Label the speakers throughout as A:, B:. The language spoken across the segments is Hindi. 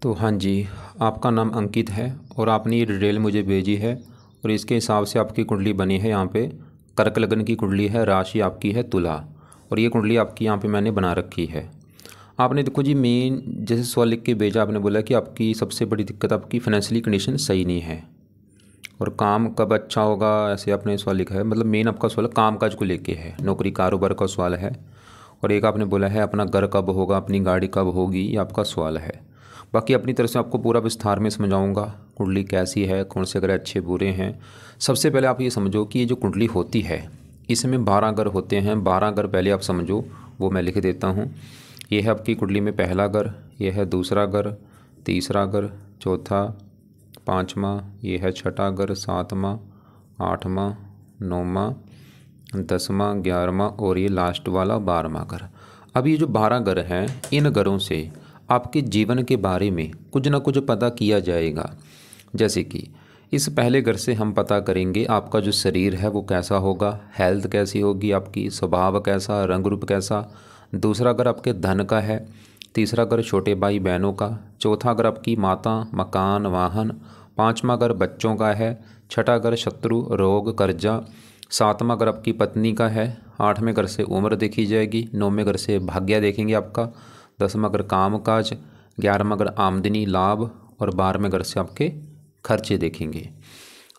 A: तो हाँ जी, आपका नाम अंकित है और आपने ये डिटेल मुझे भेजी है और इसके हिसाब से आपकी कुंडली बनी है। यहाँ पे कर्क लगन की कुंडली है, राशि आपकी है तुला और ये कुंडली आपकी यहाँ पे मैंने बना रखी है। आपने देखो जी, मेन जैसे सवाल लिख के भेजा, आपने बोला कि आपकी सबसे बड़ी दिक्कत आपकी फाइनेंशियली कंडीशन सही नहीं है और काम कब अच्छा होगा, ऐसे आपने सवाल लिखा है। मतलब मेन आपका सवाल काम काज को लेके है, नौकरी कारोबार का सवाल है। और एक आपने बोला है अपना घर कब होगा, अपनी गाड़ी कब होगी, ये आपका सवाल है। बाकी अपनी तरफ से आपको पूरा विस्तार में समझाऊंगा कुंडली कैसी है, कौन से ग्रह अच्छे बुरे हैं। सबसे पहले आप ये समझो कि ये जो कुंडली होती है इसमें 12 घर होते हैं। 12 घर पहले आप समझो, वो मैं लिख देता हूँ। ये है आपकी कुंडली में पहला घर, ये है दूसरा घर, तीसरा घर, चौथा, पाँचवा, ये है छठा घर, सातवां, आठवां, नौवां, 10वां, 11वां और ये लास्ट वाला 12वां घर। अब ये जो 12 घर हैं, इन घरों से आपके जीवन के बारे में कुछ ना कुछ पता किया जाएगा। जैसे कि इस पहले घर से हम पता करेंगे आपका जो शरीर है वो कैसा होगा, हेल्थ कैसी होगी आपकी, स्वभाव कैसा, रंग रूप कैसा। दूसरा घर आपके धन का है, तीसरा घर छोटे भाई बहनों का, चौथा घर आपकी माता, मकान, वाहन, पाँचवा घर बच्चों का है, छठा घर शत्रु, रोग, कर्जा, सातवां घर आपकी पत्नी का है, आठवें घर से उम्र देखी जाएगी, नौवें घर से भाग्य देखेंगे आपका, 10वां घर काम काज, 11वां घर आमदनी लाभ और 12वें घर से आपके खर्चे देखेंगे।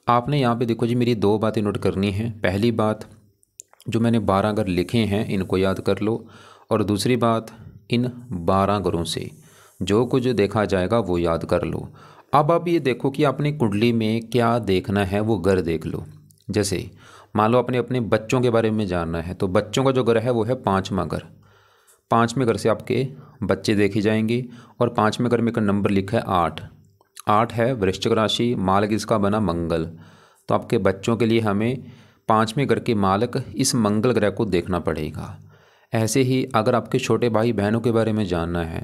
A: आपने यहाँ पे देखो जी, मेरी 2 बातें नोट करनी है। पहली बात, जो मैंने 12 घर लिखे हैं इनको याद कर लो, और दूसरी बात, इन 12 घरों से जो कुछ देखा जाएगा वो याद कर लो। अब आप ये देखो कि आपने कुंडली में क्या देखना है, वो घर देख लो। जैसे मान लो अपने अपने बच्चों के बारे में जानना है, तो बच्चों का जो घर है वो है 5वां घर। 5वें घर से आपके बच्चे देखे जाएंगे और 5वें घर में का नंबर लिखा है 8। 8 है वृश्चिक राशि, मालक इसका बना मंगल। तो आपके बच्चों के लिए हमें 5वें घर के मालक इस मंगल ग्रह को देखना पड़ेगा। ऐसे ही अगर आपके छोटे भाई बहनों के बारे में जानना है,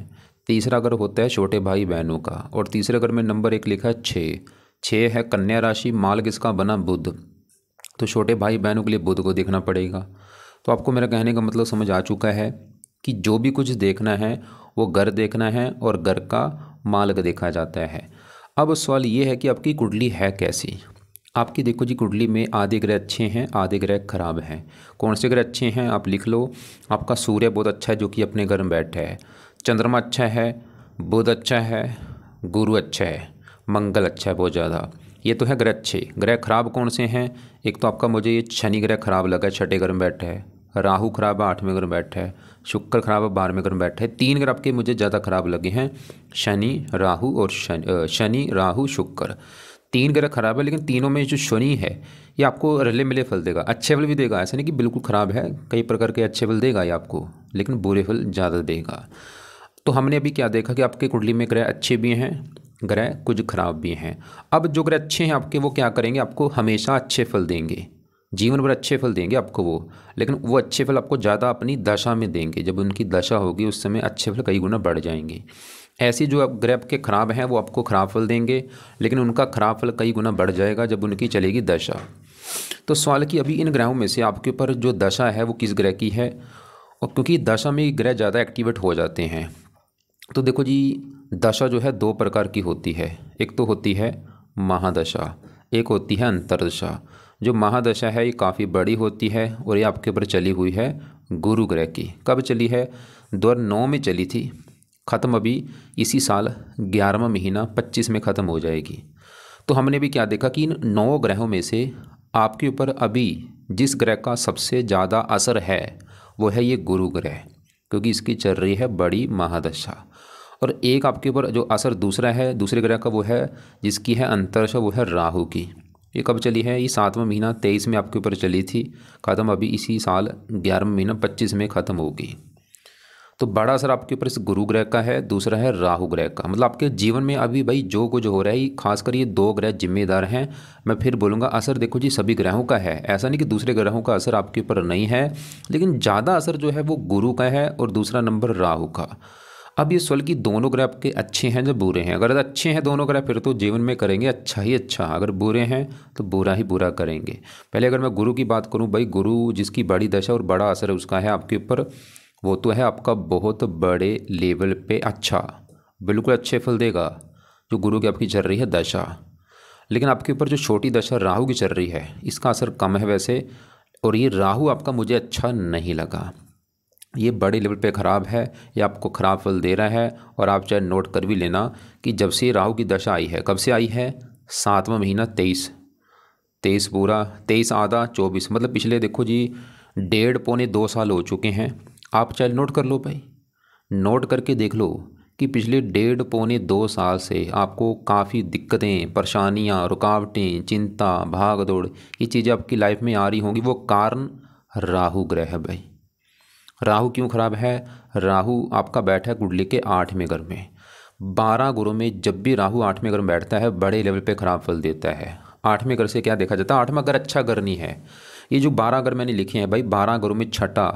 A: तीसरा घर होता है छोटे भाई बहनों का और तीसरे घर में नंबर 1 लिखा है 6। 6 है कन्या राशि, मालक इसका बना बुध। तो छोटे भाई बहनों के लिए बुध को देखना पड़ेगा। तो आपको मेरा कहने का मतलब समझ आ चुका है कि जो भी कुछ देखना है वो घर देखना है और घर का मालक देखा जाता है। अब सवाल ये है कि आपकी कुंडली है कैसी। आपकी देखो जी, कुंडली में आधे ग्रह अच्छे हैं, आधे ग्रह खराब हैं। कौन से ग्रह अच्छे हैं आप लिख लो। आपका सूर्य बहुत अच्छा है जो कि अपने घर में बैठा है, चंद्रमा अच्छा है, बुध अच्छा है, गुरु अच्छा है, मंगल अच्छा है बहुत ज़्यादा। ये तो है ग्रह अच्छे। ग्रह खराब कौन से हैं, एक तो आपका मुझे ये शनि ग्रह खराब लगा है, छठे घर में बैठा है। राहु खराब है, 8वें घर में बैठा है। शुक्र खराब है, 12वें घर में बैठा है। 3 ग्रह आपके मुझे ज़्यादा खराब लगे हैं, शनि राहु और शनि राहु शुक्र। 3 ग्रह खराब है, लेकिन तीनों में जो शनि है ये आपको रले मिले फल देगा, अच्छे फल भी देगा। ऐसा नहीं कि बिल्कुल ख़राब है, कई प्रकार के अच्छे फल देगा ये आपको, लेकिन बुरे फल ज़्यादा देगा। तो हमने अभी क्या देखा कि आपके कुंडली में ग्रह अच्छे भी हैं, ग्रह कुछ खराब भी हैं। अब जो ग्रह अच्छे हैं आपके, वो क्या करेंगे, आपको हमेशा अच्छे फल देंगे, जीवन भर अच्छे फल देंगे आपको वो। लेकिन वो अच्छे फल आपको ज़्यादा अपनी दशा में देंगे, जब उनकी दशा होगी उस समय अच्छे फल कई गुना बढ़ जाएंगे। ऐसे जो अब ग्रह के खराब हैं वो आपको खराब फल देंगे, लेकिन उनका खराब फल कई गुना बढ़ जाएगा जब उनकी चलेगी दशा। तो सवाल कि अभी इन ग्रहों में से आपके ऊपर जो दशा है वो किस ग्रह की है, और क्योंकि दशा में ग्रह ज़्यादा एक्टिवेट हो जाते हैं। तो देखो जी, दशा जो है 2 प्रकार की होती है। एक तो होती है महादशा, एक होती है अंतरदशा। जो महादशा है ये काफ़ी बड़ी होती है और ये आपके ऊपर चली हुई है गुरु ग्रह की। कब चली है, 2009 में चली थी, ख़त्म अभी इसी साल 11वां महीना 25 में ख़त्म हो जाएगी। तो हमने भी क्या देखा कि इन 9 ग्रहों में से आपके ऊपर अभी जिस ग्रह का सबसे ज़्यादा असर है वो है ये गुरु ग्रह, क्योंकि इसकी चल रही है बड़ी महादशा। और एक आपके ऊपर जो असर दूसरा है दूसरे ग्रह का, वो है जिसकी है अंतरदशा, वो है राहु की। ये कब चली है, ये 7वां महीना 23 में आपके ऊपर चली थी, ख़त्म अभी इसी साल 11वां महीना 25 में ख़त्म होगी। तो बड़ा असर आपके ऊपर इस गुरु ग्रह का है, दूसरा है राहु ग्रह का। मतलब आपके जीवन में अभी भाई जो कुछ हो रहा है, खासकर ये 2 ग्रह जिम्मेदार हैं। मैं फिर बोलूँगा, असर देखो जी सभी ग्रहों का है, ऐसा नहीं कि दूसरे ग्रहों का असर आपके ऊपर नहीं है, लेकिन ज़्यादा असर जो है वो गुरु का है और दूसरा नंबर राहु का। अब ये सवाल कि दोनों ग्रह आपके अच्छे हैं या बुरे हैं। अगर अच्छे हैं दोनों ग्रह, फिर तो जीवन में करेंगे अच्छा ही अच्छा। अगर बुरे हैं तो बुरा ही बुरा करेंगे। पहले अगर मैं गुरु की बात करूं, भाई गुरु जिसकी बड़ी दशा और बड़ा असर है उसका है आपके ऊपर, वो तो है आपका बहुत बड़े लेवल पे अच्छा। बिल्कुल अच्छे फल देगा जो गुरु की आपकी चल रही है दशा। लेकिन आपके ऊपर जो छोटी दशा राहु की चल रही है इसका असर कम है वैसे, और ये राहु आपका मुझे अच्छा नहीं लगा, ये बड़े लेवल पे ख़राब है, ये आपको ख़राब फल दे रहा है। और आप चाहे नोट कर भी लेना कि जब से राहु की दशा आई है, कब से आई है, 7वां महीना 23, 23 पूरा, 23 आधा 24, मतलब पिछले देखो जी 1.5 पौने 2 साल हो चुके हैं। आप चाहे नोट कर लो भाई, नोट करके देख लो कि पिछले 1.5 पौने 2 साल से आपको काफ़ी दिक्कतें, परेशानियाँ, रुकावटें, चिंता, भाग दौड़, ये चीज़ें आपकी लाइफ में आ रही होंगी। वो कारण राहु ग्रह है भाई। राहु क्यों खराब है? राहु आपका बैठा है कुंडली के 8वें घर में। 12 घरों में जब भी राहु 8वें घर में बैठता है बड़े लेवल पे खराब फल देता है। 8वें घर से क्या देखा जाता है? 8वां घर अच्छा घर नहीं है। ये जो 12 घर मैंने लिखे हैं भाई, 12 घरों में 6ठा,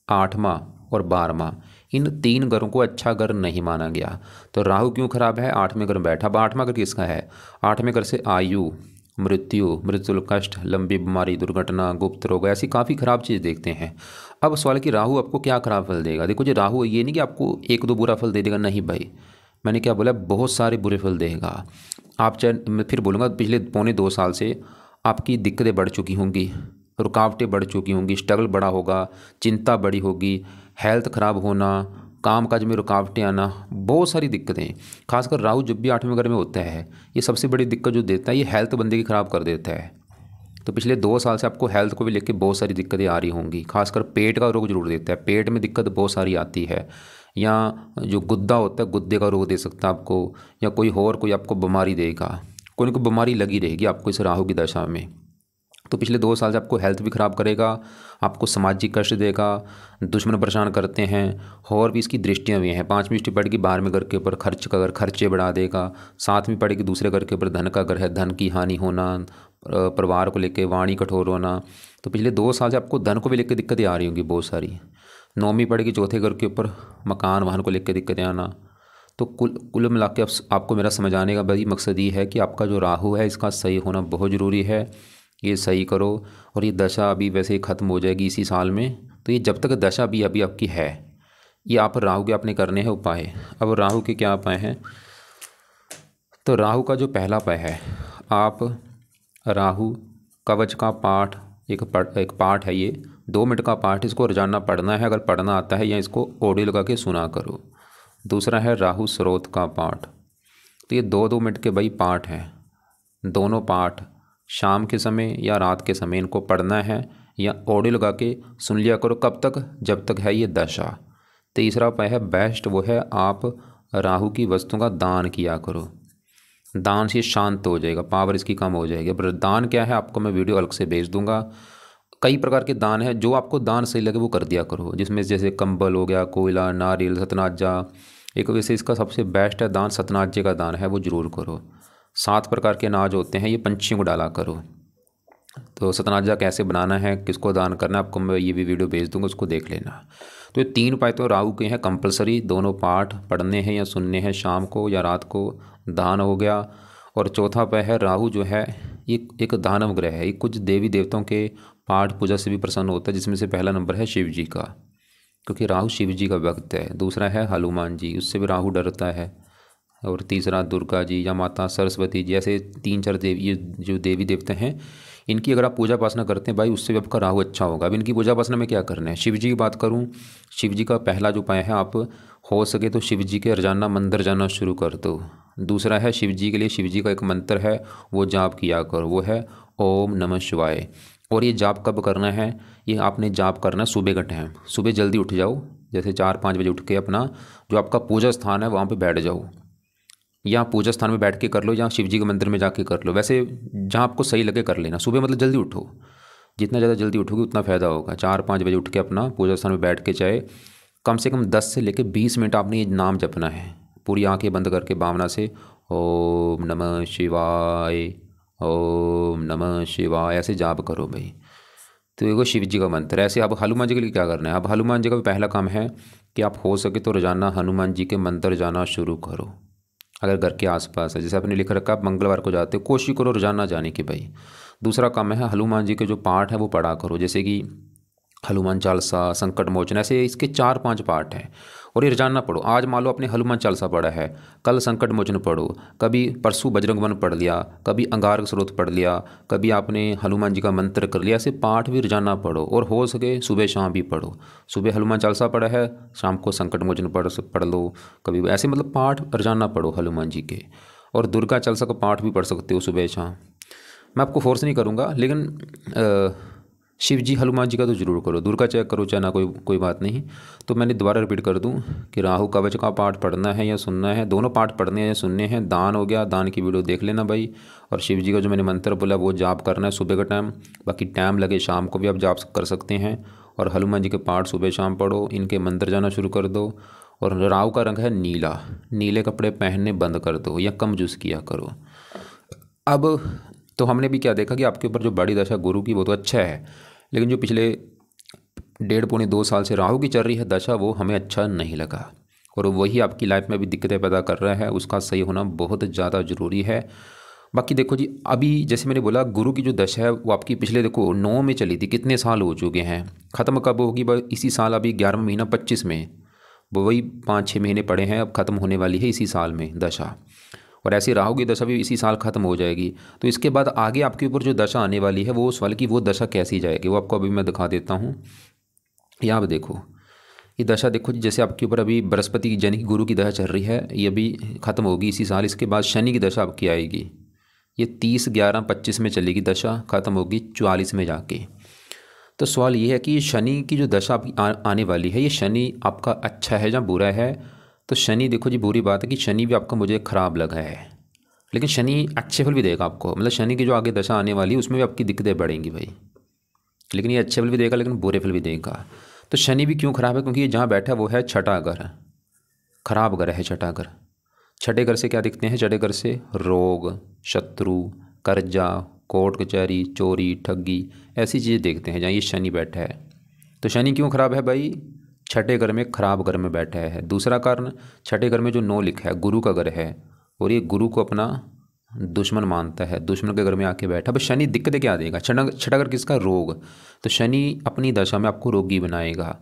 A: 8वां और 12वां, इन 3 घरों को अच्छा घर नहीं माना गया। तो राहु क्यों खराब है? 8वें घर में बैठा। अब 8वां घर किसका है? 8वें घर से आयु, मृत्यु, कष्ट, लंबी बीमारी, दुर्घटना, गुप्त रोग, ऐसी काफ़ी ख़राब चीज़ देखते हैं। अब सवाल कि राहु आपको क्या ख़राब फल देगा? देखो जी, राहु ये नहीं कि आपको 1-2 बुरा फल दे देगा, नहीं भाई, मैंने क्या बोला, बहुत सारे बुरे फल देगा। आप चाहे, मैं फिर बोलूँगा, पिछले 1.5 पौने 2 साल से आपकी दिक्कतें बढ़ चुकी होंगी, रुकावटें बढ़ चुकी होंगी, स्ट्रगल बड़ा होगा, चिंता बड़ी होगी, हेल्थ ख़राब होना, काम काज में रुकावटें आना, बहुत सारी दिक्कतें। खासकर राहु जब भी 8वें घर में होता है, ये सबसे बड़ी दिक्कत जो देता है, ये हेल्थ बंदे की ख़राब कर देता है। तो पिछले 2 साल से आपको हेल्थ को भी लेके बहुत सारी दिक्कतें आ रही होंगी। खासकर पेट का रोग जरूर देता है, पेट में दिक्कत बहुत सारी आती है, या जो गुद्दा होता है गुद्दे का रोग दे सकता है आपको, या कोई आपको बीमारी देगा, कोई ना कोई बीमारी लगी रहेगी आपको इस राहु की दशा में। तो पिछले 2 साल से आपको हेल्थ भी ख़राब करेगा, आपको सामाजिक कष्ट देगा, दुश्मन परेशान करते हैं। और भी इसकी दृष्टियाँ भी हैं। 5वीं दृष्टि पड़ेगी 12वें घर के ऊपर, खर्च का घर, खर्चे बढ़ा देगा। 7वीं पड़ेगी दूसरे घर के ऊपर, धन का घर है, धन की हानि होना, परिवार को लेकर वाणी कठोर होना। तो पिछले 2 साल से आपको धन को भी लेकर दिक्कतें आ रही होंगी बहुत सारी। 9वीं पड़ेगी चौथे घर के ऊपर, मकान वाहन को लेकर दिक्कतें आना। तो कुल मिला के आपको मेरा समझाने का बड़ी मकसद ये है कि आपका जो राहु है इसका सही होना बहुत ज़रूरी है। ये सही करो, और ये दशा अभी वैसे ही ख़त्म हो जाएगी इसी साल में। तो ये जब तक दशा भी अभी आपकी है, ये आप राहु के आपने करने हैं उपाय। अब राहु के क्या उपाय हैं? तो राहु का जो पहला उपाय है, आप राहु कवच का पाठ, एक पाठ है, ये 2 मिनट का पाठ, इसको रोजाना पढ़ना है अगर पढ़ना आता है, या इसको ऑडियो लगा के सुना करो। दूसरा है राहु स्रोत का पाठ। तो ये 2-2 मिनट के भाई पाठ हैं। दोनों पाठ शाम के समय या रात के समय इनको पढ़ना है, या ऑडियो लगा के सुन लिया करो। कब तक? जब तक है ये दशा। तीसरा उपाय है बेस्ट, वो है आप राहु की वस्तुओं का दान किया करो। दान से शांत हो जाएगा, पावर इसकी कम हो जाएगी। पर दान क्या है आपको मैं वीडियो अलग से भेज दूंगा। कई प्रकार के दान है, जो आपको दान सही लगे वो कर दिया करो, जिसमें जैसे कंबल हो गया, कोयला, नारियल, सतनाजा। एक वैसे इसका सबसे बेस्ट है दान, सतनाजे का दान है, वो जरूर करो। 7 प्रकार के अनाज होते हैं, ये पंछियों को डाला करो। तो सतनाजा कैसे बनाना है, किसको दान करना है, आपको मैं ये भी वीडियो भेज दूंगा, उसको देख लेना। तो ये 3 उपाय तो राहु के हैं कंपलसरी, दोनों पाठ पढ़ने हैं या सुनने हैं शाम को या रात को, दान हो गया। और चौथा उपाय है, राहु जो है ये एक दानव ग्रह है, ये कुछ देवी देवताओं के पाठ पूजा से भी प्रसन्न होता है, जिसमें से पहला नंबर है शिव जी का, क्योंकि राहु शिव जी का भक्त है। दूसरा है हनुमान जी, उससे भी राहु डरता है। और तीसरा दुर्गा जी या माता सरस्वती जी, ऐसे 3-4 देवी, ये जो देवी देवता हैं, इनकी अगर आप पूजा उपासना करते हैं भाई, उससे भी आपका राहु अच्छा होगा। अब इनकी पूजा उपासना में क्या करना है? शिव जी की बात करूं, शिव जी का पहला जो उपाय है, आप हो सके तो शिव जी के रोजाना मंदिर जाना शुरू कर दो। दूसरा है शिव जी के लिए, शिव जी का एक मंत्र है वो जाप किया करो, वो है ओम नमः शिवाय। और ये जाप कब करना है? ये आपने जाप करना है सुबह का टाइम, सुबह जल्दी उठ जाओ, जैसे 4-5 बजे उठ के अपना जो आपका पूजा स्थान है वहाँ पे बैठ जाओ, या पूजा स्थान में बैठ के कर लो, या शिव जी के मंदिर में जाके कर लो, वैसे जहाँ आपको सही लगे कर लेना। सुबह मतलब जल्दी उठो, जितना ज़्यादा जल्दी उठोगे उतना फ़ायदा होगा। 4-5 बजे उठ के अपना पूजा स्थान में बैठ के चाहे कम से कम 10 से लेकर 20 मिनट आपने ये नाम जपना है, पूरी आंखें बंद करके भावना से ओम नमः शिवाय, ओम नमः शिवाय, ऐसे जाप करो भाई। तो ये शिव जी का मंत्र है। ऐसे आप हनुमान जी के लिए क्या करना है? आप हनुमान जी का भी पहला काम है कि आप हो सके तो रोजाना हनुमान जी के मंदिर जाना शुरू करो, अगर घर के आसपास है। जैसे आपने लिख रखा आप मंगलवार को जाते हो, कोशिश करो रोजाना जाने की भाई। दूसरा काम है हनुमान जी के जो पाठ है वो पढ़ा करो, जैसे कि हनुमान चालीसा, संकट मोचन, ऐसे इसके 4-5 पाठ हैं। और ये रोजाना पढ़ो। आज मान लो आपने हनुमान चालीसा पढ़ा है, कल संकट मोचन पढ़ो, कभी परसों बजरंग बन पढ़ लिया, कभी अंगारक स्रोत पढ़ लिया, कभी आपने हनुमान जी का मंत्र कर लिया। ऐसे पाठ भी रोजाना पढ़ो और हो सके सुबह शाम भी पढ़ो। सुबह हनुमान चालीसा पढ़ा है, शाम को संकट मोचन पढ़ लो कभी, ऐसे मतलब पाठ रोजाना पढ़ो हनुमान जी के। और दुर्गा चालीसा का पाठ भी पढ़ सकते हो सुबह शाम। मैं आपको फोर्स नहीं करूँगा, लेकिन शिव जी हनुमान जी का तो जरूर करो, दुर्गा चेक करो चाहे ना, कोई बात नहीं। तो मैंने दोबारा रिपीट कर दूं कि राहु कवच का पाठ पढ़ना है या सुनना है, दोनों पाठ पढ़ने हैं या सुनने हैं। दान हो गया, दान की वीडियो देख लेना भाई। और शिव जी का जो मैंने मंत्र बोला वो जाप करना है सुबह का टाइम, बाकी टाइम लगे शाम को भी आप जाप कर सकते हैं। और हनुमान जी के पाठ सुबह शाम पढ़ो, इनके मंदिर जाना शुरू कर दो। और राहु का रंग है नीला, नीले कपड़े पहनने बंद कर दो या कम यूज़ किया करो। अब तो हमने भी क्या देखा कि आपके ऊपर जो बड़ी दशा गुरु की वो तो अच्छा है, लेकिन जो पिछले 1.5-2 साल से राहु की चल रही है दशा वो हमें अच्छा नहीं लगा, और वही आपकी लाइफ में भी दिक्कतें पैदा कर रहा है। उसका सही होना बहुत ज़्यादा ज़रूरी है। बाकी देखो जी, अभी जैसे मैंने बोला गुरु की जो दशा है वो आपकी पिछले देखो 9 में चली थी, कितने साल हो चुके हैं। ख़त्म कब होगी? इसी साल, अभी 11वां महीना 25 में, वो वही 5-6 महीने पड़े हैं, अब ख़त्म होने वाली है इसी साल में दशा। और ऐसे राहु की दशा भी इसी साल ख़त्म हो जाएगी। तो इसके बाद आगे आपके ऊपर जो दशा आने वाली है वो उस वाले की वो दशा कैसी जाएगी वो आपको अभी मैं दिखा देता हूँ। यहाँ पे देखो, ये दशा देखो जी, जैसे आपके ऊपर अभी बृहस्पति यानी कि गुरु की दशा चल रही है, ये अभी ख़त्म होगी इसी साल। इसके बाद शनि की दशा आपकी आएगी, ये 30/11/25 में चलेगी दशा, ख़त्म होगी 44 में जाके। तो सवाल ये है कि शनि की जो दशा आपकी आने वाली है, ये शनि आपका अच्छा है या बुरा है? तो शनि देखो जी, बुरी बात है कि शनि भी आपका मुझे ख़राब लगा है, लेकिन शनि अच्छे फल भी देगा आपको। मतलब शनि की जो आगे दशा आने वाली है उसमें भी आपकी दिक्कतें बढ़ेंगी भाई, लेकिन ये अच्छे फल भी देगा लेकिन बुरे फल भी देगा। तो शनि भी क्यों ख़राब है? क्योंकि ये जहाँ बैठा है वो है छठा घर, खराब घर है छठा घर। छठे घर से क्या दिखते हैं? छठे घर से रोग, शत्रु, कर्जा, कोर्ट कचहरी, चोरी, ठगी, ऐसी चीज़ें देखते हैं जहाँ ये शनि बैठा है। तो शनि क्यों ख़राब है भाई? छठे घर में, खराब घर में बैठा है। दूसरा कारण, छठे घर में जो 9 लिखा है गुरु का घर है, और ये गुरु को अपना दुश्मन मानता है, दुश्मन के घर में आके बैठा। बस शनि दिक्कतें क्या देगा? छठा घर किसका? रोग। तो शनि अपनी दशा में आपको रोगी बनाएगा।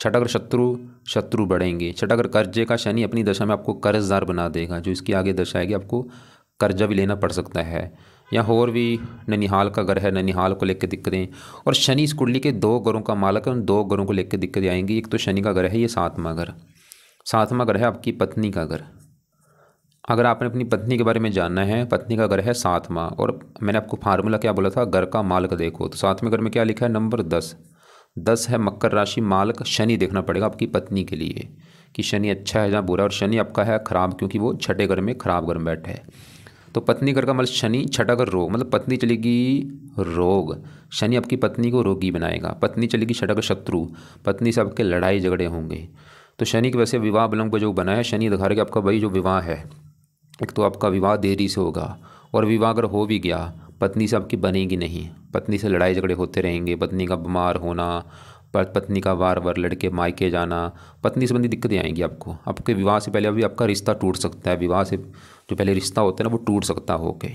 A: छठा घर शत्रु बढ़ेंगे। छठा घर कर्जे का, शनि अपनी दशा में आपको कर्जदार बना देगा। जो इसकी आगे दशा आएगी आपको कर्जा भी लेना पड़ सकता है। या और भी ननिहाल का घर है, ननिहाल को लेकर दिक्कतें। और शनि इस कुंडली के 2 घरों का मालक है, उन 2 घरों को लेकर दिक्कतें आएंगी। एक तो शनि का घर है ये 7वां घर, 7वां घर है आपकी पत्नी का घर। अगर आपने अपनी पत्नी के बारे में जानना है, पत्नी का घर है 7वां। और मैंने आपको फार्मूला क्या बोला था? घर का मालक देखो, तो 7वें घर में क्या लिखा है? नंबर 10। 10 है मकर राशि, मालक शनि देखना पड़ेगा आपकी पत्नी के लिए कि शनि अच्छा है या बुरा। और शनि आपका है खराब, क्योंकि वो छठे घर में, खराब घर में बैठा है। तो पत्नी घर का मतलब शनि, छठा घर रोग, मतलब पत्नी चलेगी रोग। शनि आपकी पत्नी को रोगी बनाएगा। पत्नी चलेगी छठा घर शत्रु, पत्नी से आपके लड़ाई झगड़े होंगे। तो शनि की वैसे विवाह विलंब जो बना है, शनि दिखा रहा है कि आपका भाई जो विवाह है, एक तो आपका विवाह देरी से होगा, और विवाह अगर हो भी गया पत्नी से आपकी बनेगी नहीं। पत्नी से लड़ाई झगड़े होते रहेंगे, पत्नी का बीमार होना, पत्नी का वार वार लड़के मायके जाना, पत्नी संबंधी दिक्कतें आएंगी आपको। आपके विवाह से पहले अभी आपका रिश्ता टूट सकता है, विवाह से जो पहले रिश्ता होता है ना वो टूट सकता होके।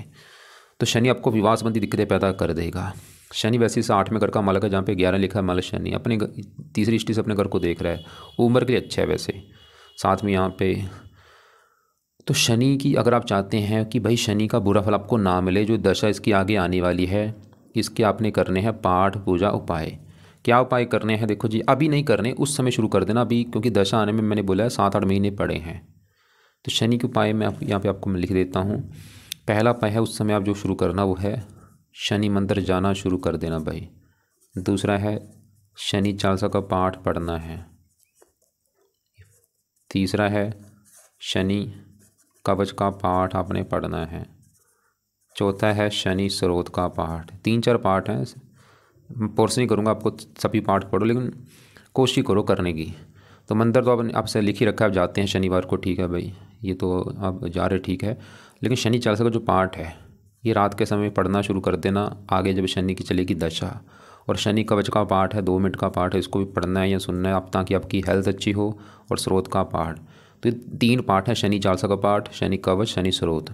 A: तो शनि आपको विवाह संबंधी दिक्कतें पैदा कर देगा। शनि वैसे से 8वें घर का मालक है, जहाँ पे 11 लिखा है मालक शनि, अपने तीसरी दृष्टि से अपने घर को देख रहा है, उम्र के लिए अच्छा है वैसे। साथ में यहाँ पे तो शनि की, अगर आप चाहते हैं कि भाई शनि का बुरा फल आपको ना मिले, जो दशा इसकी आगे आने वाली है, इसके आपने करने हैं पाठ पूजा उपाय। क्या उपाय करने हैं? देखो जी, अभी नहीं करने, उस समय शुरू कर देना अभी, क्योंकि दशा आने में मैंने बोला है 7-8 महीने पड़े हैं। तो शनि के उपाय मैं यहाँ पे आपको मैं लिख देता हूँ। पहला उपाय है, उस समय आप जो शुरू करना वो है शनि मंदिर जाना शुरू कर देना भाई। दूसरा है शनि चालीसा का पाठ पढ़ना है। तीसरा है शनि कवच का पाठ आपने पढ़ना है। चौथा है शनि स्रोत का पाठ। 3-4 पाठ हैं, फोर्स नहीं करूँगा आपको सभी पाठ पढ़ो, लेकिन कोशिश करो करने की। तो मंदिर तो आपसे लिख ही रखा है, आप जाते हैं शनिवार को, ठीक है भाई, ये तो आप जा रहे ठीक है। लेकिन शनि चालीसा का जो पाठ है ये रात के समय पढ़ना शुरू कर देना, आगे जब शनि की चलेगी दशा। और शनि कवच का पाठ है, 2 मिनट का पाठ है, इसको भी पढ़ना है या सुनना है आप, ताकि आपकी हेल्थ अच्छी हो। और स्रोत का पाठ, तो 3 पाठ हैं, शनि चालीसा का पाठ, शनि कवच, शनि स्रोत।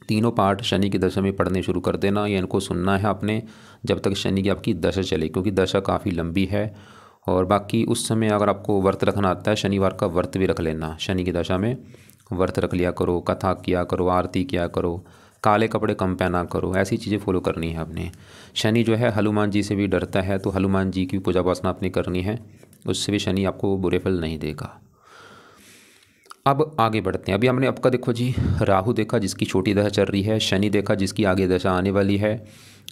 A: तीनों पाठ शनि की दशा में पढ़ने शुरू कर देना, या इनको सुनना है आपने जब तक शनि की आपकी दशा चले, क्योंकि दशा काफ़ी लंबी है। और बाकी उस समय अगर आपको व्रत रखना आता है, शनिवार का व्रत भी रख लेना। शनि की दशा में व्रत रख लिया करो, कथा किया करो, आरती किया करो, काले कपड़े कम पहना करो, ऐसी चीज़ें फॉलो करनी है आपने। शनि जो है हनुमान जी से भी डरता है, तो हनुमान जी की पूजा उपासना आपने करनी है, उससे भी शनि आपको बुरे फल नहीं देगा। अब आगे बढ़ते हैं। अभी हमने आपका देखो जी राहु देखा जिसकी छोटी दशा चल रही है, शनि देखा जिसकी आगे दशा आने वाली है,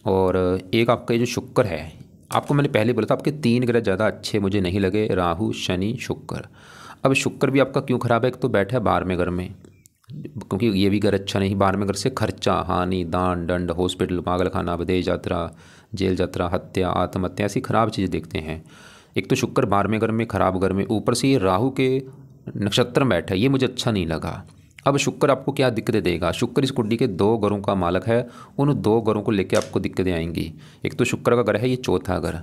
A: और एक आपका ये जो शुक्र है, आपको मैंने पहले बोला था आपके 3 ग्रह ज़्यादा अच्छे मुझे नहीं लगे, राहु शनि शुक्र। अब शुक्र भी आपका क्यों खराब है, एक तो बैठा है 12वें घर में, क्योंकि ये भी घर अच्छा नहीं। 12वें घर से खर्चा, हानि, दान दंड, हॉस्पिटल, पागलखाना, विदेश यात्रा, जेल यात्रा, हत्या, आत्महत्या, ऐसी खराब चीज़ें देखते हैं। एक तो शुक्र 12वें घर में, खराब घर में, ऊपर से ये राहु के नक्षत्र में बैठा है, ये मुझे अच्छा नहीं लगा। अब शुक्र आपको क्या दिक्कतें देगा, शुक्र इस कुंडली के 2 घरों का मालक है, उन 2 घरों को लेकर आपको दिक्कतें आएंगी। एक तो शुक्र का घर है ये चौथा घर।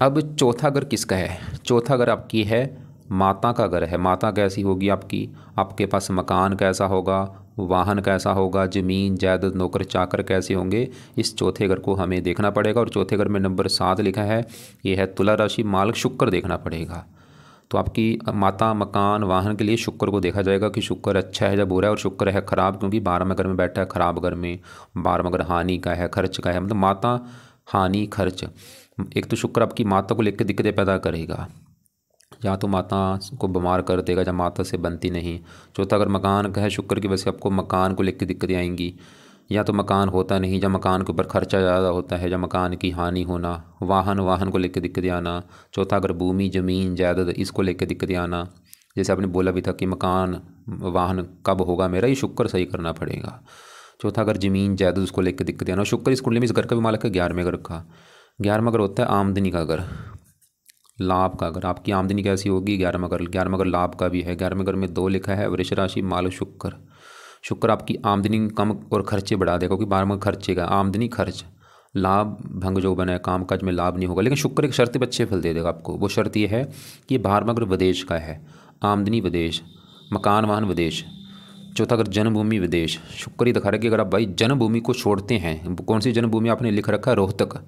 A: अब चौथा घर किसका है, चौथा घर आपकी है माता का घर है। माता कैसी होगी आपकी, आपके पास मकान कैसा होगा, वाहन कैसा होगा, ज़मीन जायदाद, नौकर चाकर कैसे होंगे, इस चौथे घर को हमें देखना पड़ेगा। और चौथे घर में नंबर 7 लिखा है, ये है तुला राशि, मालक शुक्र देखना पड़ेगा। तो आपकी माता, मकान, वाहन के लिए शुक्र को देखा जाएगा कि शुक्र अच्छा है या बुरा है। और शुक्र है खराब, क्योंकि 12वें घर में बैठा है, खराब घर में। 12वां घर हानि का है, खर्च का है, मतलब माता, हानि, खर्च। एक तो शुक्र आपकी माता को लेकर दिक्कतें पैदा करेगा, या तो माता को बीमार कर देगा या माता से बनती नहीं। चौथा अगर मकान का है, शुक्र की वजह से आपको मकान को लेकर दिक्कतें आएंगी, या तो मकान होता नहीं, या मकान के ऊपर खर्चा ज़्यादा होता है, या मकान की हानि होना, वाहन को लेकर दिक्कतें आना। चौथा अगर भूमि, ज़मीन, जायदाद, इसको लेकर दिक्कतें आना। जैसे आपने बोला भी था कि मकान, वाहन कब होगा मेरा, ये शुक्र सही करना पड़ेगा। चौथा अगर ज़मीन, जायदाद, उसको लेकर दिक्कतें आना। शुक्र इस कुंडली में इस घर का भी मालिक है 11वें घर का। 11वां घर होता है आमदनी का घर, लाभ का घर। आपकी आमदनी कैसी होगी, 11वां घर। 11वां घर लाभ का भी है। 11वें घर में 2 लिखा है, वृष राशि, माल शुक्र। शुक्र आपकी आमदनी कम और खर्चे बढ़ा देगा, क्योंकि 12वां खर्चे का, आमदनी खर्च, लाभ भंग जो बना है, काम काज में लाभ नहीं होगा। लेकिन शुक्र एक शर्त पे अच्छे फल दे देगा आपको। वो शर्त ये है कि 12वां घर विदेश का है, आमदनी विदेश, मकान वाहन विदेश। चौथा अगर जन्मभूमि विदेश, शुक्र ही दिखा रहा है कि अगर आप भाई जन्मभूमि को छोड़ते हैं, कौन सी जन्मभूमि आपने लिख रखा है, रोहतक,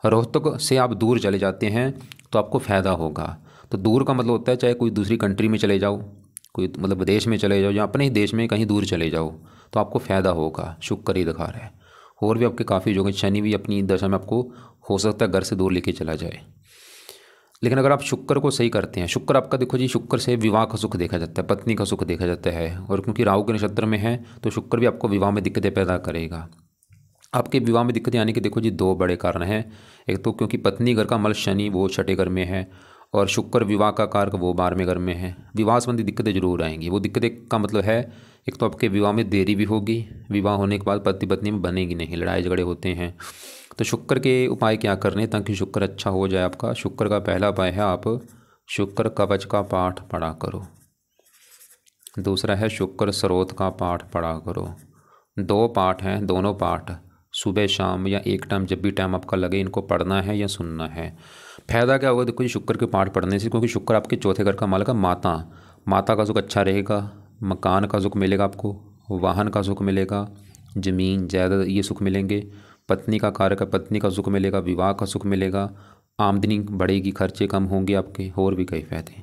A: रोहतक से आप दूर चले जाते हैं तो आपको फ़ायदा होगा। तो दूर का मतलब होता है चाहे कोई दूसरी कंट्री में चले जाओ, कोई मतलब विदेश में चले जाओ, या अपने ही देश में कहीं दूर चले जाओ, तो आपको फ़ायदा होगा, शुक्र ही दिखा रहा है। और भी आपके काफ़ी जो, शनि भी अपनी दशा में आपको हो सकता है घर से दूर लेके चला जाए। लेकिन अगर आप शुक्र को सही करते हैं, शुक्र आपका देखो जी, शुक्र से विवाह का सुख देखा जाता है, पत्नी का सुख देखा जाता है। और क्योंकि राहु के नक्षत्र में है, तो शुक्र भी आपको विवाह में दिक्कतें पैदा करेगा। आपके विवाह में दिक्कतें आने के देखो जी 2 बड़े कारण हैं। एक तो क्योंकि पत्नी घर का मल शनि वो 6ठे घर में है, और शुक्र विवाह का कारक वो 12वें घर में है। विवाह संबंधी दिक्कतें जरूर आएंगी। वो दिक्कतें का मतलब है, एक तो आपके विवाह में देरी भी होगी, विवाह होने के बाद पति पत्नी में बनेगी नहीं, लड़ाई झगड़े होते हैं। तो शुक्र के उपाय क्या करने ताकि शुक्र अच्छा हो जाए आपका। शुक्र का पहला उपाय है, आप शुक्र कवच का पाठ पढ़ा करो। दूसरा है शुक्र स्रोत का पाठ पढ़ा करो। 2 पाठ हैं, दोनों पाठ सुबह शाम या एक टाइम, जब भी टाइम आपका लगे, इनको पढ़ना है या सुनना है। फ़ायदा क्या होगा देखो जी, शुक्र के पाठ पढ़ने से, क्योंकि शुक्र आपके चौथे घर का मालिक है माता। माता का सुख अच्छा रहेगा, मकान का सुख मिलेगा आपको, वाहन का सुख मिलेगा, ज़मीन जायदाद ये सुख मिलेंगे। पत्नी का कारक है, पत्नी का सुख मिलेगा, विवाह का सुख मिलेगा, आमदनी बढ़ेगी, खर्चे कम होंगे आपके, और भी कई फायदे।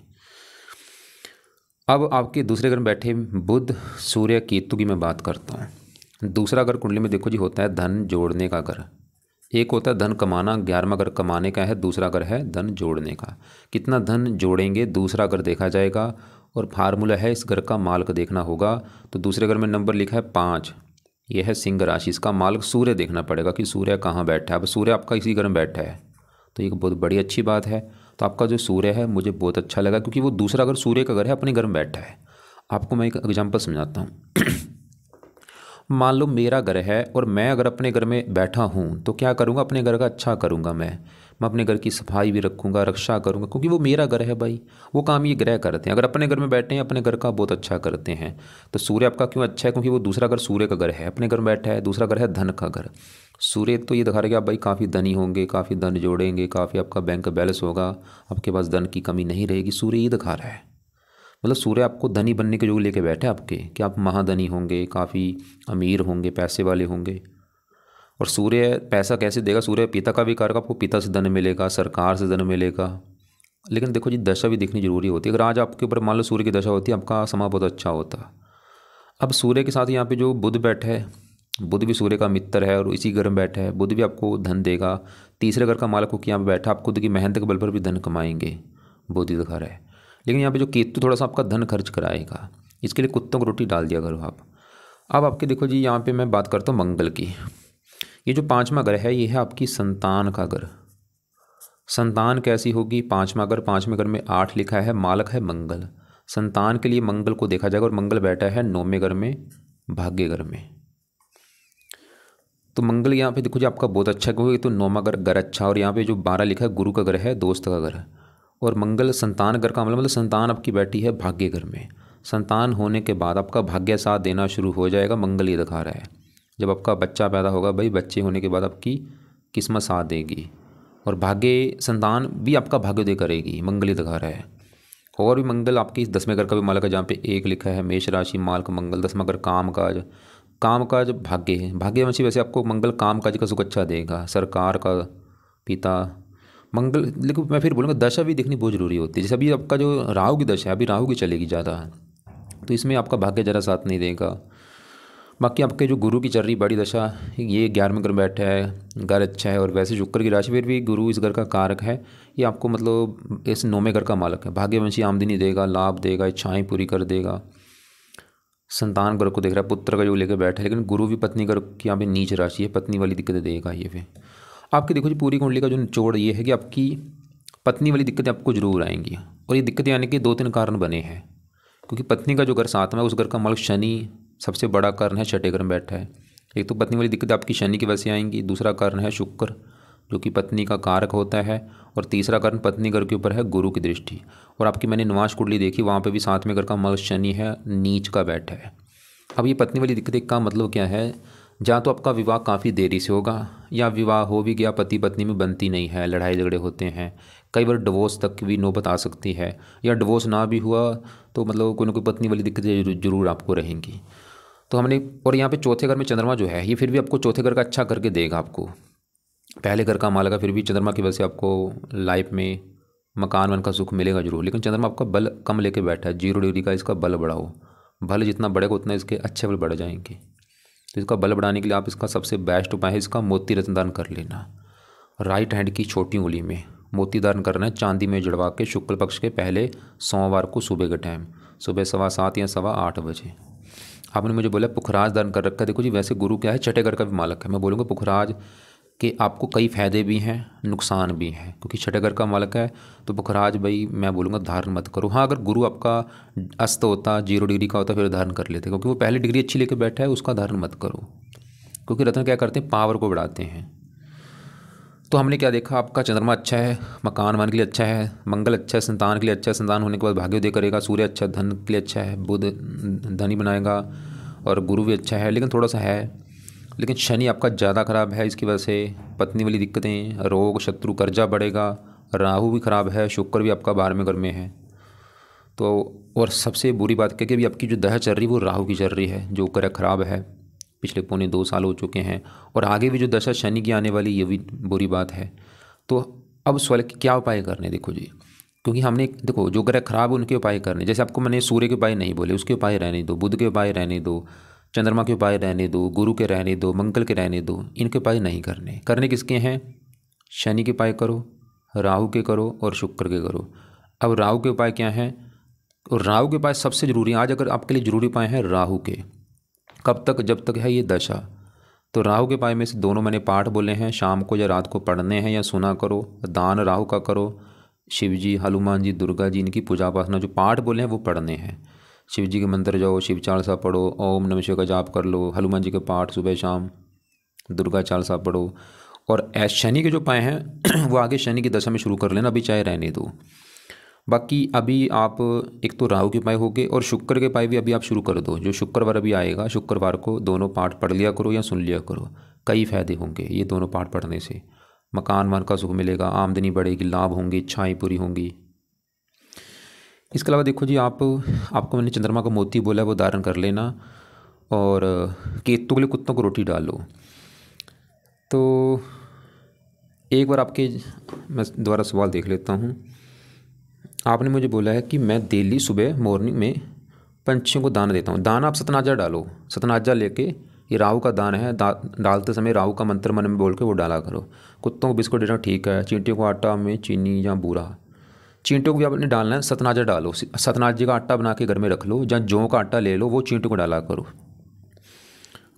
A: अब आपके दूसरे घर में बैठे बुध, सूर्य, केतु की मैं बात करता हूँ। दूसरा घर कुंडली में देखो जी होता है धन जोड़ने का घर। एक होता है धन कमाना, 11वां घर कमाने का है, दूसरा घर है धन जोड़ने का। कितना धन जोड़ेंगे दूसरा घर देखा जाएगा, और फार्मूला है इस घर का मालिक देखना होगा। तो दूसरे घर में नंबर लिखा है 5, यह है सिंह राशि, इसका मालिक सूर्य देखना पड़ेगा कि सूर्य कहाँ बैठा है। अब सूर्य आपका इसी घर में बैठा है, तो ये बहुत बड़ी अच्छी बात है। तो आपका जो सूर्य है मुझे बहुत अच्छा लगा, क्योंकि वो दूसरा घर सूर्य का घर है, अपने घर में बैठा है। आपको मैं एक एग्जांपल समझाता हूँ। मान लो मेरा घर है, और मैं अगर अपने घर में बैठा हूँ तो क्या करूँगा, अपने घर का अच्छा करूँगा। मैं अपने घर की सफाई भी रखूँगा, रक्षा करूँगा, क्योंकि वो मेरा घर है भाई। वो काम ये ग्रह करते हैं, अगर अपने घर में बैठे हैं अपने घर का बहुत अच्छा करते हैं। तो सूर्य आपका क्यों अच्छा है, क्योंकि वो दूसरा घर सूर्य का घर है, अपने घर में बैठा है। दूसरा घर है धन का घर। सूर्य तो ये दिखा रहा है कि आप भाई काफ़ी धनी होंगे, काफ़ी धन जोड़ेंगे, काफ़ी आपका बैंक बैलेंस होगा, आपके पास धन की कमी नहीं रहेगी। सूर्य ये दिखा रहा है, मतलब सूर्य आपको धनी बनने के योग लेके बैठे आपके, कि आप महाधनी होंगे, काफ़ी अमीर होंगे, पैसे वाले होंगे। और सूर्य पैसा कैसे देगा, सूर्य पिता का भी कारक, आपको पिता से धन मिलेगा, सरकार से धन मिलेगा, लेकिन देखो जी दशा भी देखनी जरूरी होती है। अगर आज आपके ऊपर मान लो सूर्य की दशा होती है, आपका समय बहुत अच्छा होता। अब सूर्य के साथ यहाँ पे जो बुध बैठा है, बुध भी सूर्य का मित्र है और इसी घर में बैठा है। बुध भी आपको धन देगा। तीसरे घर का मालक होकर यहाँ पे बैठा, आप खुद की मेहनत के बल पर भी धन कमाएंगे, बुध ही दिखा रहा है। लेकिन यहाँ पे जो केतु थोड़ा सा आपका धन खर्च कराएगा, इसके लिए कुत्तों को रोटी डाल दिया करो आप। अब आपके देखो जी यहाँ पे मैं बात करता हूँ मंगल की। ये जो पाँचवा घर है, ये है आपकी संतान का घर। संतान कैसी होगी? पाँचवा घर, पाँचवें घर में 8 लिखा है, मालक है मंगल। संतान के लिए मंगल को देखा जाएगा और मंगल बैठा है 9वें घर में, भाग्य घर में। तो मंगल यहाँ पे देखो जी आपका बहुत अच्छा, क्योंकि तो 9वां घर अच्छा। और यहाँ पे जो 12 लिखा है गुरु का घर है, दोस्त का घर है। और मंगल संतान घर का मतलब संतान आपकी बैठी है भाग्य घर में। संतान होने के बाद आपका भाग्य साथ देना शुरू हो जाएगा, मंगल ये दिखा रहा है। जब आपका बच्चा पैदा होगा भाई, बच्चे होने के बाद आपकी किस्मत साथ देगी और भाग्य संतान भी आपका भाग्योदय करेगी, मंगल ही दिखा रहा है। और भी मंगल आपकी 10वें घर का भी मालक है, जहाँ पे 1 लिखा है, मेष राशि मालक मंगल। 10वां घर काम काज, काम काज भाग्य है, भाग्यवंशी। वैसे आपको मंगल काम काज का सुख अच्छा देगा, सरकार का पिता मंगल। लेकिन मैं फिर बोलूँगा दशा भी देखनी बहुत जरूरी होती है। जैसे अभी आपका जो राहु की दशा है, अभी राहु की चलेगी ज़्यादा, तो इसमें आपका भाग्य ज़रा साथ नहीं देगा। बाकी आपके जो गुरु की चल रही बड़ी दशा, ये 11वें घर में बैठा है, घर अच्छा है। और वैसे शुक्र की राशि, फिर भी गुरु इस घर का कारक है। ये आपको मतलब इस 9वें घर का मालक है, भाग्यवंशी आमदनी देगा, लाभ देगा, इच्छाएं पूरी कर देगा। संतान घर को देख रहा है, पुत्र का जो लेकर बैठा है। लेकिन गुरु भी पत्नी घर की यहाँ पे नीच राशि है, पत्नी वाली दिक्कतें देगा ये फिर आपकी। देखो जी पूरी कुंडली का जो निचोड़ ये है कि आपकी पत्नी वाली दिक्कतें आपको जरूर आएंगी। और ये दिक्कतें आने के 2-3 कारण बने हैं, क्योंकि पत्नी का जो घर 7वां है, उस घर का मालक शनि सबसे बड़ा कारण है, 6ठे घर में बैठा है। एक तो पत्नी वाली दिक्कत आपकी शनि की वजह से आएंगी, दूसरा कारण है शुक्र जो कि पत्नी का कारक होता है, और तीसरा कारण पत्नी घर के ऊपर है गुरु की दृष्टि। और आपकी मैंने निवास कुंडली देखी, वहाँ पे भी 7वें घर का मालक शनि है, नीच का बैठा है। अब ये पत्नी वाली दिक्कत का मतलब क्या है? या तो आपका विवाह काफ़ी देरी से होगा, या विवाह हो भी गया पति पत्नी में बनती नहीं है, लड़ाई झगड़े होते हैं, कई बार डिवोर्स तक भी नौबत आ सकती है। या डिवोर्स ना भी हुआ तो मतलब कोई ना कोई पत्नी वाली दिक्कतें जरूर आपको रहेंगी। तो हमने, और यहाँ पे चौथे घर में चंद्रमा जो है, ये फिर भी आपको चौथे घर का अच्छा करके देगा आपको। पहले घर का मालक है, फिर भी चंद्रमा की वजह से आपको लाइफ में मकान वन का सुख मिलेगा जरूर। लेकिन चंद्रमा आपका बल कम लेके बैठा है, 0 डिग्री का इसका बल बढ़ाओ। बल जितना बढ़ेगा उतना इसके अच्छे बल बढ़ जाएंगे। तो इसका बल बढ़ाने के लिए आप इसका सबसे बेस्ट उपाय है, इसका मोती रत्न दान कर लेना। राइट हैंड की छोटी उंगली में मोती दान करना है, चांदी में जड़वा के, शुक्ल पक्ष के पहले सोमवार को सुबह के टाइम, सुबह 7:15 या 8:15 बजे। आपने मुझे बोला पुखराज दान कर रखा है। देखो जी वैसे गुरु क्या है, 6ठे घर का भी मालक है। मैं बोलूँगा पुखराज के आपको कई फ़ायदे भी हैं, नुकसान भी हैं, क्योंकि 6ठे घर का मालक है। तो पुखराज भाई मैं बोलूँगा धारण मत करो। हाँ अगर गुरु आपका अस्त होता, 0 डिग्री का होता, फिर धारण कर लेते, क्योंकि वो पहले डिग्री अच्छी लेके बैठा है, उसका धारण मत करो। क्योंकि रत्न क्या करते हैं, पावर को बढ़ाते हैं। तो हमने क्या देखा, आपका चंद्रमा अच्छा है, मकान वन के लिए अच्छा है, मंगल अच्छा है, संतान के लिए अच्छा है, संतान होने के बाद भाग्योदय करेगा, सूर्य अच्छा, धन के लिए अच्छा है, बुध धनी बनाएगा, और गुरु भी अच्छा है। लेकिन थोड़ा सा है, लेकिन शनि आपका ज़्यादा खराब है, इसकी वजह से पत्नी वाली दिक्कतें, रोग, शत्रु, कर्जा बढ़ेगा। राहु भी खराब है, शुक्र भी आपका 12वें घर में है। तो और सबसे बुरी बात क्या कि अभी आपकी जो दशा चल रही है वो राहु की चल रही है, जो ग्रह खराब है, पिछले 2.25 साल हो चुके हैं। और आगे भी जो दशा शनि की आने वाली, ये भी बुरी बात है। तो अब सवाल कि क्या उपाय करने, देखो जी, क्योंकि हमने देखो जो ग्रह खराब है उनके उपाय करने। जैसे आपको मैंने सूर्य के उपाय नहीं बोले, उसके उपाय रहने दो, बुध के उपाय रहने दो, चंद्रमा के उपाय रहने दो, गुरु के रहने दो, मंगल के रहने दो, इनके उपाय नहीं करने। करने किसके हैं? शनि के उपाय करो, राहु के करो और शुक्र के करो। अब राहु के उपाय क्या हैं? और राहु के उपाय सबसे जरूरी है आज, अगर आपके लिए जरूरी उपाय हैं राहु के। कब तक? जब तक है ये दशा। तो राहु के उपाय में से दोनों मैंने पाठ बोले हैं, शाम को या रात को पढ़ने हैं या सुना करो। दान राहु का करो, शिव जी, हनुमान जी, दुर्गा जी, इनकी पूजा उपासना जो पाठ बोले हैं वो पढ़ने हैं। शिव जी के मंदिर जाओ, शिव चालीसा पढ़ो, ओम नमः शिवाय का जाप कर लो, हनुमान जी के पाठ सुबह शाम, दुर्गा चालीसा पढ़ो। और शनि के जो उपाय हैं वो आगे शनि की दशा में शुरू कर लेना, अभी चाहे रहने दो। बाकी अभी आप एक तो राहु के उपाय हो गए, और शुक्र के उपाय भी अभी आप शुरू कर दो। जो शुक्रवार अभी आएगा, शुक्रवार को दोनों पाठ पढ़ लिया करो या सुन लिया करो, कई फायदे होंगे ये दोनों पाठ पढ़ने से। मकान वन का सुख मिलेगा, आमदनी बढ़ेगी, लाभ होंगे, इच्छाएं पूरी होंगी। इसके अलावा देखो जी आपको मैंने चंद्रमा का मोती बोला है, वो धारण कर लेना। और केतु के लिए कुत्तों को रोटी डालो। तो एक बार आपके मैं दोबारा सवाल देख लेता हूँ। आपने मुझे बोला है कि मैं डेली सुबह मॉर्निंग में पंछियों को दाना देता हूँ। दाना आप सतनाजा डालो, सतनाजा लेके, ये राहु का दान है, डालते समय राहु का मंत्र मन में बोल के वो डाला करो। कुत्तों को बिस्कुट देना ठीक है, चींटियों को आटा में चीनी या बूरा, चींटियों को भी आपने डालना है, सतनाजा डालो, सतनाजे का आटा बना के घर में रख लो, या जौ का आटा ले लो, वो चींटियों को डाला करो।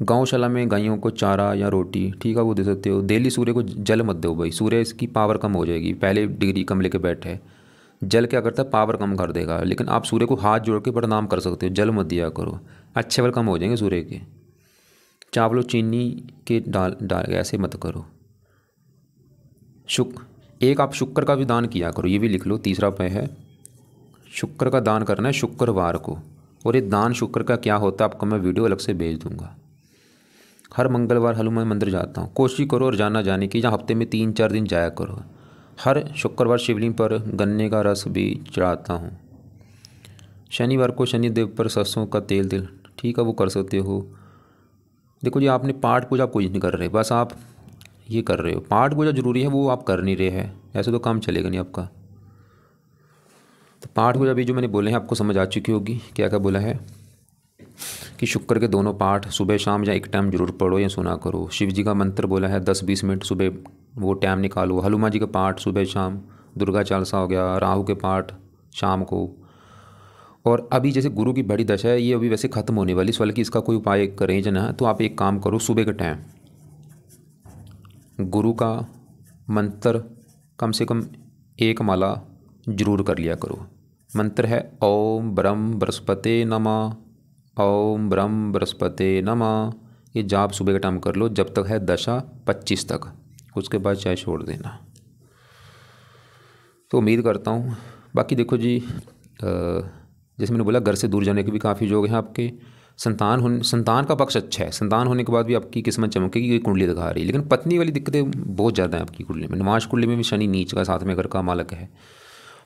A: गौशाला में गायों को चारा या रोटी ठीक है वो दे सकते हो। डेली सूर्य को जल मत दो भाई, सूर्य इसकी पावर कम हो जाएगी, पहले डिग्री कम लेके बैठे है। जल क्या करता है, पावर कम कर देगा, लेकिन आप सूर्य को हाथ जोड़ के प्रणाम कर सकते हो, जल मत दिया करो, अच्छे बल कम हो जाएंगे सूर्य के। चावलों चीनी के डाल ऐसे मत करो। एक आप शुक्र का भी दान किया करो, ये भी लिख लो, तीसरा उपाय है शुक्र का दान करना है शुक्रवार को। और ये दान शुक्र का क्या होता है आपको मैं वीडियो अलग से भेज दूंगा। हर मंगलवार हनुमान मंदिर जाता हूँ, कोशिश करो और जाना जाने की, या हफ्ते में 3-4 दिन जाया करो। हर शुक्रवार शिवलिंग पर गन्ने का रस भी चढ़ाता हूँ। शनिवार को शनिदेव पर सरसों का तेल ठीक है वो कर सकते हो। देखो जी, आपने पाठ पूजा कोई नहीं कर रहे, बस आप ये कर रहे हो। पाठ पूजा जरूरी है, वो आप कर नहीं रहे हैं, ऐसे तो काम चलेगा नहीं आपका। तो पाठ पूजा भी जो मैंने बोले हैं आपको समझ आ चुकी होगी। क्या क्या बोला है कि शुक्र के दोनों पाठ सुबह शाम या एक टाइम जरूर पढ़ो या सुना करो। शिव जी का मंत्र बोला है 10-20 मिनट सुबह वो टाइम निकालो। हनुमान जी का पाठ सुबह शाम, दुर्गा चालीसा हो गया, राहु के पाठ शाम को। और अभी जैसे गुरु की बड़ी दशा है, ये अभी वैसे ख़त्म होने वाली, सवाल कि इसका कोई उपाय करें या ना, तो आप एक काम करो, सुबह के टाइम गुरु का मंत्र कम से कम 1 माला जरूर कर लिया करो। मंत्र है ओम ब्रह्म बृहस्पते नमः, ओम ब्रह्म बृहस्पते नमः। ये जाप सुबह का टाइम कर लो, जब तक है दशा 25 तक, उसके बाद चाहे छोड़ देना। तो उम्मीद करता हूँ। बाकी देखो जी, जैसे मैंने बोला घर से दूर जाने के भी काफ़ी योग हैं आपके। संतान का पक्ष अच्छा है, संतान होने के बाद भी आपकी किस्मत चमकेगी, ये कुंडली दिखा रही है। लेकिन पत्नी वाली दिक्कतें बहुत ज़्यादा हैं आपकी कुंडली में। नमाज कुंडली में भी शनि नीच का साथ में घर का मालक है।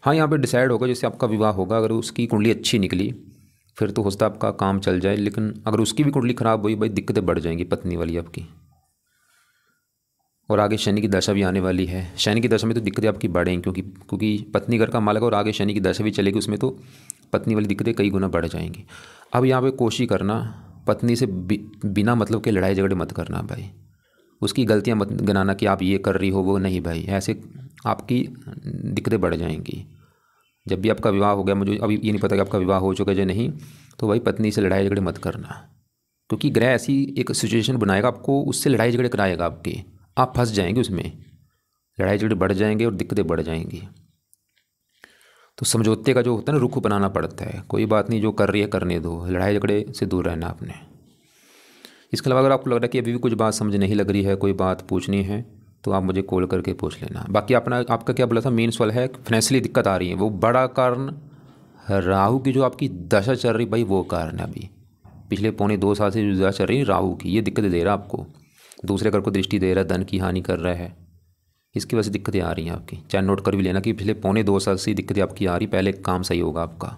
A: हाँ, यहाँ पे डिसाइड होगा जैसे आपका विवाह होगा, अगर उसकी कुंडली अच्छी निकली फिर तो हो सकता है आपका काम चल जाए, लेकिन अगर उसकी भी कुंडली ख़राब हुई भाई दिक्कतें बढ़ जाएंगी पत्नी वाली आपकी। और आगे शनि की दशा भी आने वाली है, शनि की दशा में तो दिक्कतें आपकी बढ़ेंगी, क्योंकि पत्नी घर का मालक है और आगे शनि की दशा भी चलेगी, उसमें तो पत्नी वाली दिक्कतें कई गुना बढ़ जाएंगी। अब यहाँ पे कोशिश करना पत्नी से बिना मतलब के लड़ाई झगड़े मत करना भाई, उसकी गलतियाँ मत गिनाना कि आप ये कर रही हो वो नहीं भाई, ऐसे आपकी दिक्कतें बढ़ जाएंगी। जब भी आपका विवाह हो गया, मुझे अभी ये नहीं पता कि आपका विवाह हो चुका है या नहीं, तो भाई पत्नी से लड़ाई झगड़े मत करना, क्योंकि ग्रह ऐसी एक सिचुएशन बनाएगा आपको, उससे लड़ाई झगड़े कराएगा आपके, आप फंस जाएंगे उसमें, लड़ाई झगड़े बढ़ जाएंगे और दिक्कतें बढ़ जाएंगी। तो समझौते का जो होता है ना, रुख बनाना पड़ता है। कोई बात नहीं, जो कर रही है करने दो, लड़ाई झगड़े से दूर रहना आपने। इसके अलावा अगर आपको लग रहा है कि अभी भी कुछ बात समझ नहीं लग रही है, कोई बात पूछनी है, तो आप मुझे कॉल करके पूछ लेना। बाकी आपका क्या बोला था, मेन सवाल है फाइनेंशियली दिक्कत आ रही है, वो बड़ा कारण राहु की जो आपकी दशा चल रही भाई, वो कारण है। अभी पिछले 1.25 साल से जो दशा चल रही है राहु की, ये दिक्कतें दे रहा है आपको, दूसरे घर को दृष्टि दे रहा है, धन की हानि कर रहा है, इसकी वजह से दिक्कतें आ रही हैं आपकी। चाहे नोट कर भी लेना कि पिछले 1.25 साल से दिक्कतें आपकी आ रही, पहले काम सही होगा आपका।